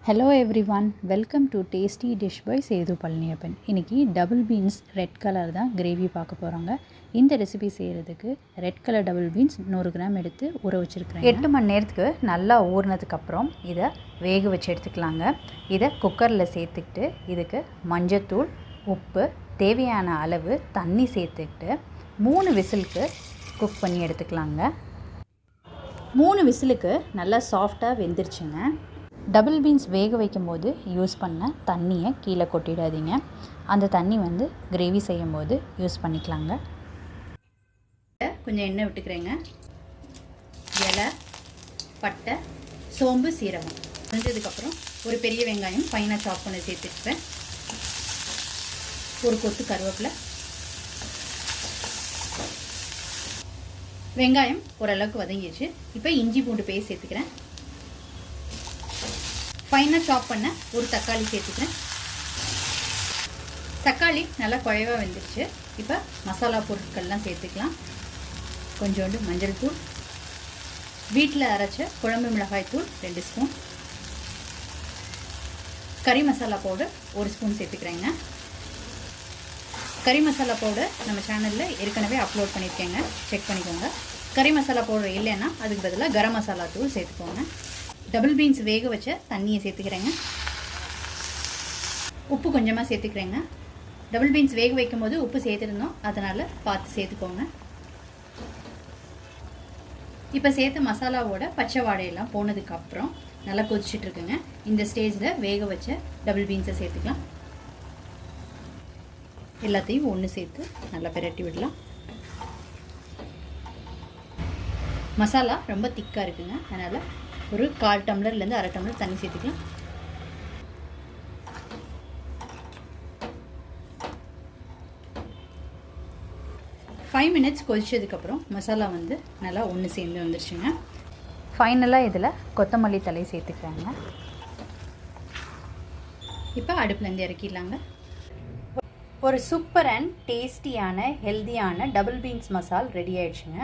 Hello everyone, welcome to tasty dish by Sethu Palaniappan. இன்றைக்கி double beans red colour தான் gravy பார்க்க போகிறாங்க. இந்த ரெசிபி செய்கிறதுக்கு red colour double beans 100 gram எடுத்து ஊற வச்சுருக்கிறேன். 8 மணி நேரத்துக்கு நல்லா ஊறினதுக்கப்புறம் இதை வேக வச்சு எடுத்துக்கலாங்க. இதை குக்கரில் சேர்த்துக்கிட்டு இதுக்கு மஞ்சத்தூள், உப்பு, தேவையான அளவு தண்ணி சேர்த்துக்கிட்டு 3 விசிலுக்கு குக் பண்ணி எடுத்துக்கலாங்க. 3 விசிலுக்கு நல்லா சாஃப்டாக வெந்துருச்சுங்க. டபுள் பீன்ஸ் வேக வைக்கும் போது யூஸ் பண்ண தண்ணியை கீழே கொட்டிடாதீங்க. அந்த தண்ணி கிரேவி செய்யும் போது யூஸ் பண்ணிக்கலாங்க. கொஞ்சம் எண்ணெய் விட்டுக்கிறேங்க. இலை, பட்டை, சோம்பு, சீரகம் செஞ்சதுக்கப்புறம் ஒரு பெரிய வெங்காயம் ஃபைனாக சாப் பண்ணி சேர்த்துக்கிறேன். ஒரு கொத்து கருவேப்பிலை. வெங்காயம் ஓரளவுக்கு வதங்கிடுச்சு. இப்போ இஞ்சி பூண்டு பேஸ்ட் சேர்த்துக்கிறேன். ஃபைனாக சாப் பண்ண ஒரு தக்காளி சேர்த்துக்கிறேன். தக்காளி நல்லா குழைவாக வெந்துருச்சு. இப்போ மசாலா பொருட்கள்லாம் சேர்த்துக்கலாம். கொஞ்சோண்டு மஞ்சள் தூள், வீட்டில் அரைச்ச குழம்பு மிளகாய் தூள் 2 ஸ்பூன், கறி மசாலா பவுடர் 1 ஸ்பூன் சேர்த்துக்கிறேங்க. கறி மசாலா பவுடர் நம்ம சேனலில் ஏற்கனவே அப்லோட் பண்ணியிருக்கேங்க, செக் பண்ணிக்கோங்க. கறி மசாலா பவுடர் இல்லைன்னா அதுக்கு பதிலாக கரம் மசாலா தூள் சேர்த்துக்கோங்க. டபுள் பீன்ஸ் வேக வச்ச தண்ணியை சேர்த்துக்கிறேங்க. உப்பு கொஞ்சமாக சேர்த்துக்கிறேங்க. டபுள் பீன்ஸ் வேக வைக்கும் போது உப்பு சேர்த்துருந்தோம், அதனால் பார்த்து சேர்த்துக்கோங்க. இப்போ சேர்த்த மசாலாவோட பச்சை வாடையெல்லாம் போனதுக்கப்புறம் நல்லா கொதிச்சுட்ருக்குங்க. இந்த ஸ்டேஜில் வேக வச்ச டபுள் பீன்ஸை சேர்த்துக்கலாம். எல்லாத்தையும் ஒன்று சேர்த்து நல்லா பிரட்டி விடலாம். மசாலா ரொம்ப திக்காக இருக்குங்க, அதனால் ஒரு 1/4 டம்ளர்லேருந்து 1/2 டம்ளர் தண்ணி சேர்த்துக்கலாம். ஃபைவ் மினிட்ஸ் கொதிச்சதுக்கப்புறம் மசாலா நல்லா ஒன்று சேர்ந்து வந்துருச்சுங்க. ஃபைனலாக இதில் கொத்தமல்லி தழை சேர்த்துக்கிறாங்க. இப்போ அடுப்புலேருந்து இறக்கிடலாங்க. ஒரு சூப்பர் அண்ட் டேஸ்டியான ஹெல்தியான டபுள் பீன்ஸ் மசால் ரெடி ஆயிடுச்சுங்க.